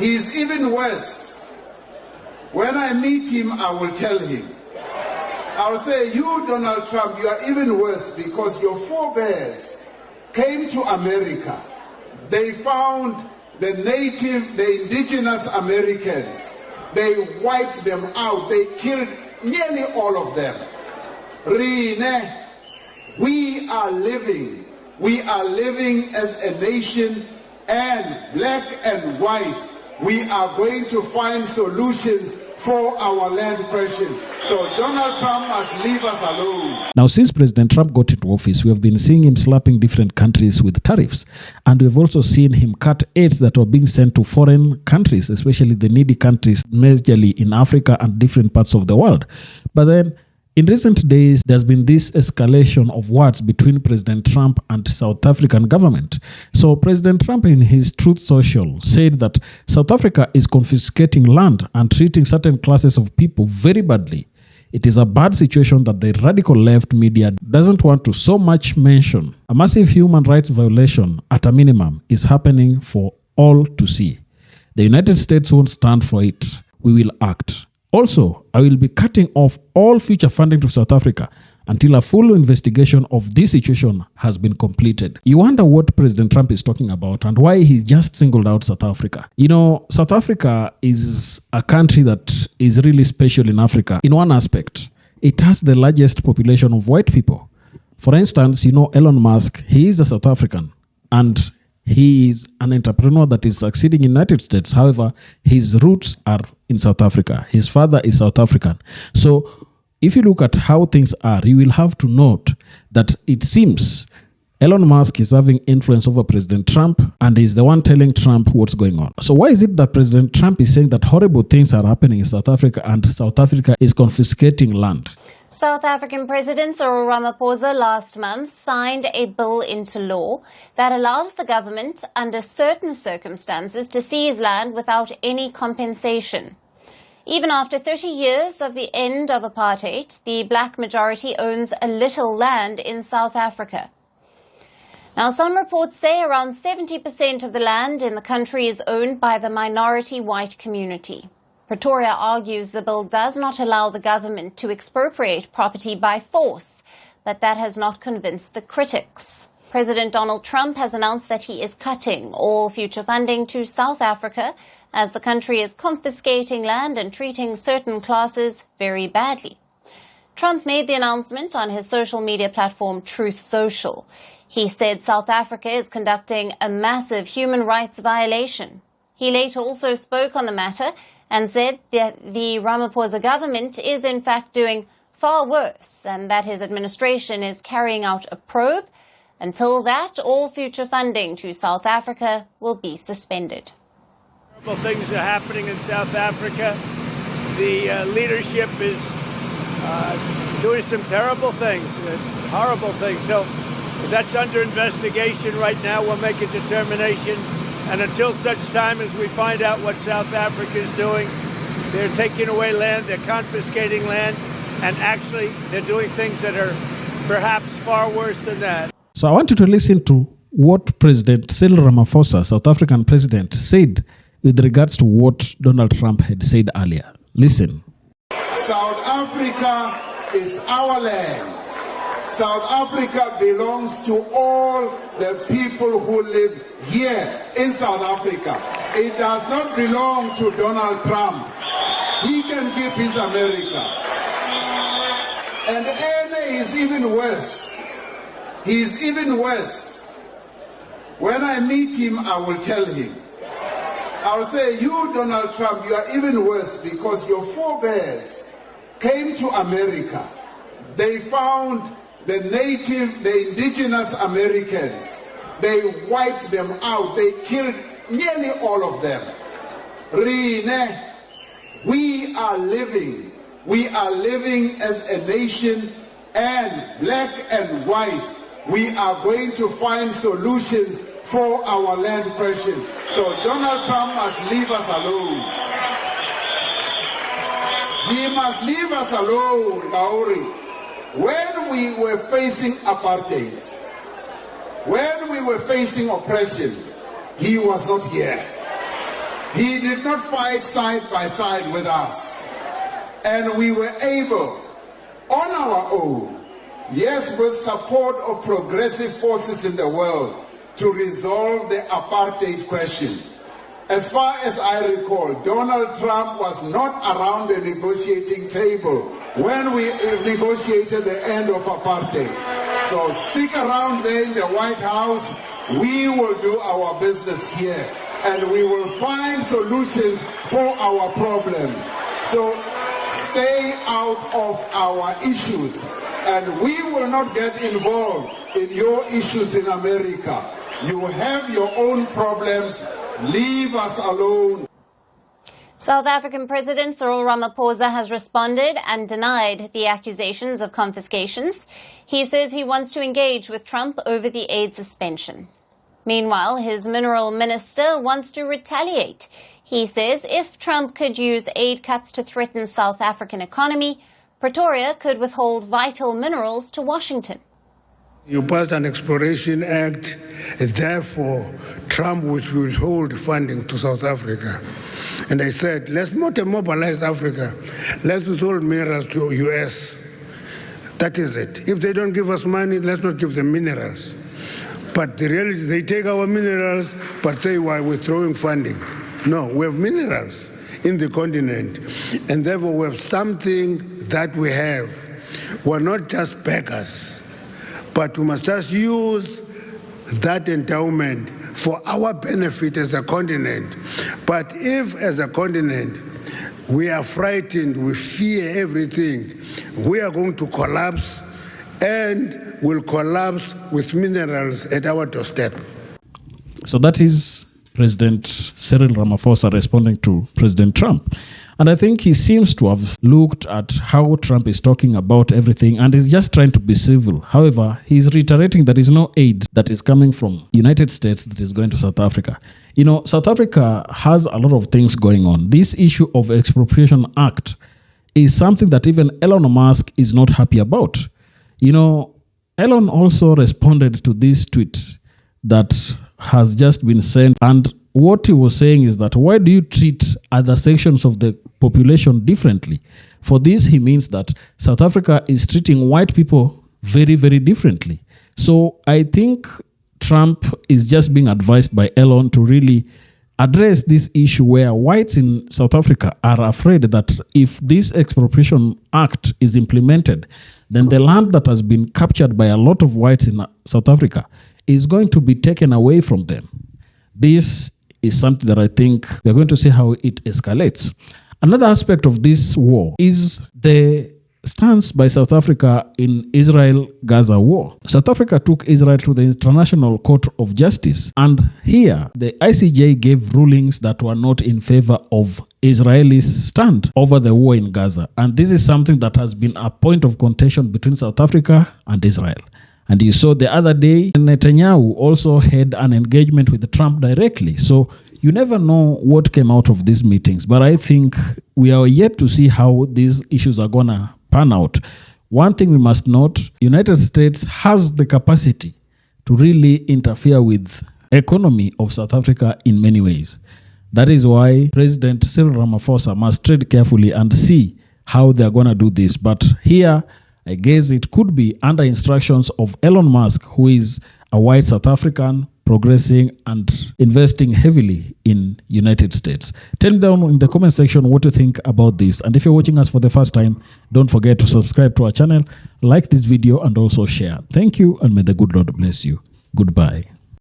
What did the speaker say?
He's even worse. When I meet him, I will tell him. I'll say, you, Donald Trump, you are even worse because your forebears came to America. They found the native, the indigenous Americans. They wiped them out. They killed nearly all of them. Rine, we are living as a nation, and black and white, we are going to find solutions for our land question. So Donald Trump must leave us alone. Now, since President Trump got into office, we have been seeing him slapping different countries with tariffs. And we've also seen him cut aid that were being sent to foreign countries, especially the needy countries, majorly in Africa and different parts of the world. But then, in recent days, there's been this escalation of words between President Trump and South African government. So President Trump in his Truth Social said that South Africa is confiscating land and treating certain classes of people very badly. It is a bad situation that the radical left media doesn't want to so much mention. A massive human rights violation, at a minimum, is happening for all to see. The United States won't stand for it. We will act. Also, I will be cutting off all future funding to South Africa until a full investigation of this situation has been completed. You wonder what President Trump is talking about and why he just singled out South Africa. You know, South Africa is a country that is really special in Africa. In one aspect, it has the largest population of white people. For instance, you know, Elon Musk, he is a South African, and he is an entrepreneur that is succeeding in the United States. However, his roots are in South Africa. His father is South African. So if you look at how things are, you will have to note that it seems Elon Musk is having influence over President Trump and is the one telling Trump what's going on. So why is it that President Trump is saying that horrible things are happening in South Africa and South Africa is confiscating land? South African President Cyril Ramaphosa last month signed a bill into law that allows the government, under certain circumstances, to seize land without any compensation. Even after 30 years of the end of apartheid, the black majority owns a little land in South Africa. Now, some reports say around 70% of the land in the country is owned by the minority white community. Pretoria argues the bill does not allow the government to expropriate property by force, but that has not convinced the critics. President Donald Trump has announced that he is cutting all future funding to South Africa as the country is confiscating land and treating certain classes very badly. Trump made the announcement on his social media platform Truth Social. He said South Africa is conducting a massive human rights violation. He later also spoke on the matter and said that the Ramaphosa government is in fact doing far worse and that his administration is carrying out a probe. Until that, all future funding to South Africa will be suspended. Terrible things are happening in South Africa. The leadership is doing some terrible things, horrible things. So that's under investigation right now. We'll make a determination. And until such time as we find out what South Africa is doing, they're taking away land, they're confiscating land, and actually they're doing things that are perhaps far worse than that. So I want you to listen to what President Cyril Ramaphosa, South African president, said with regards to what Donald Trump had said earlier. Listen. South Africa is our land. South Africa belongs to all the people who live here in South Africa. It does not belong to Donald Trump. He can keep his America. And Ene is even worse. He is even worse. When I meet him, I will tell him. I will say, you, Donald Trump, you are even worse because your forebears came to America. They found the native, the indigenous Americans. They wiped them out. They killed nearly all of them. Rine, we are living as a nation, and black and white, we are going to find solutions for our land question. So Donald Trump must leave us alone. He must leave us alone, Maori. When we were facing apartheid, when we were facing oppression, he was not here. He did not fight side by side with us. And we were able, on our own, yes, with support of progressive forces in the world, to resolve the apartheid question. As far as I recall, Donald Trump was not around the negotiating table when we negotiated the end of apartheid. So stick around there in the White House. We will do our business here, and we will find solutions for our problems. So stay out of our issues, and we will not get involved in your issues in America. You have your own problems. Leave us alone. South African President Cyril Ramaphosa has responded and denied the accusations of confiscations. He says he wants to engage with Trump over the aid suspension. Meanwhile, his mineral minister wants to retaliate. He says if Trump could use aid cuts to threaten South African economy, Pretoria could withhold vital minerals to Washington. You passed an Exploration Act, therefore Trump would withhold funding to South Africa. And I said, let's not mobilize Africa, let's withhold minerals to US. That is it. If they don't give us money, let's not give them minerals. But the reality, they take our minerals, but say we're withdrawing funding. No, we have minerals in the continent, and therefore we have something that we have. We're not just beggars, but we must just use that endowment for our benefit as a continent. But if, as a continent, we are frightened, we fear everything, we are going to collapse, and will collapse with minerals at our doorstep. So that is President Cyril Ramaphosa responding to President Trump. And I think he seems to have looked at how Trump is talking about everything and is just trying to be civil. However, he's reiterating there is no aid that is coming from United States that is going to South Africa. You know, South Africa has a lot of things going on. This issue of Expropriation Act is something that even Elon Musk is not happy about. You know, Elon also responded to this tweet that has just been sent, and what he was saying is that why do you treat other sections of the population differently? For this, he means that South Africa is treating white people very, very differently. So I think Trump is just being advised by Elon to really address this issue where whites in South Africa are afraid that if this Expropriation Act is implemented, then the land that has been captured by a lot of whites in South Africa is going to be taken away from them. This is something that I think we're going to see how it escalates. Another aspect of this war is the stance by South Africa in Israel-Gaza war. South Africa took Israel to the International Court of Justice, and here the ICJ gave rulings that were not in favor of Israel's stand over the war in Gaza. And this is something that has been a point of contention between South Africa and Israel. And you saw the other day, Netanyahu also had an engagement with Trump directly. So you never know what came out of these meetings. But I think we are yet to see how these issues are going to pan out. One thing we must note, United States has the capacity to really interfere with economy of South Africa in many ways. That is why President Cyril Ramaphosa must tread carefully and see how they are going to do this. But here, I guess it could be under instructions of Elon Musk, who is a white South African progressing and investing heavily in United States. Tell me down in the comment section what you think about this. And if you're watching us for the first time, don't forget to subscribe to our channel, like this video, and also share. Thank you, and may the good Lord bless you. Goodbye.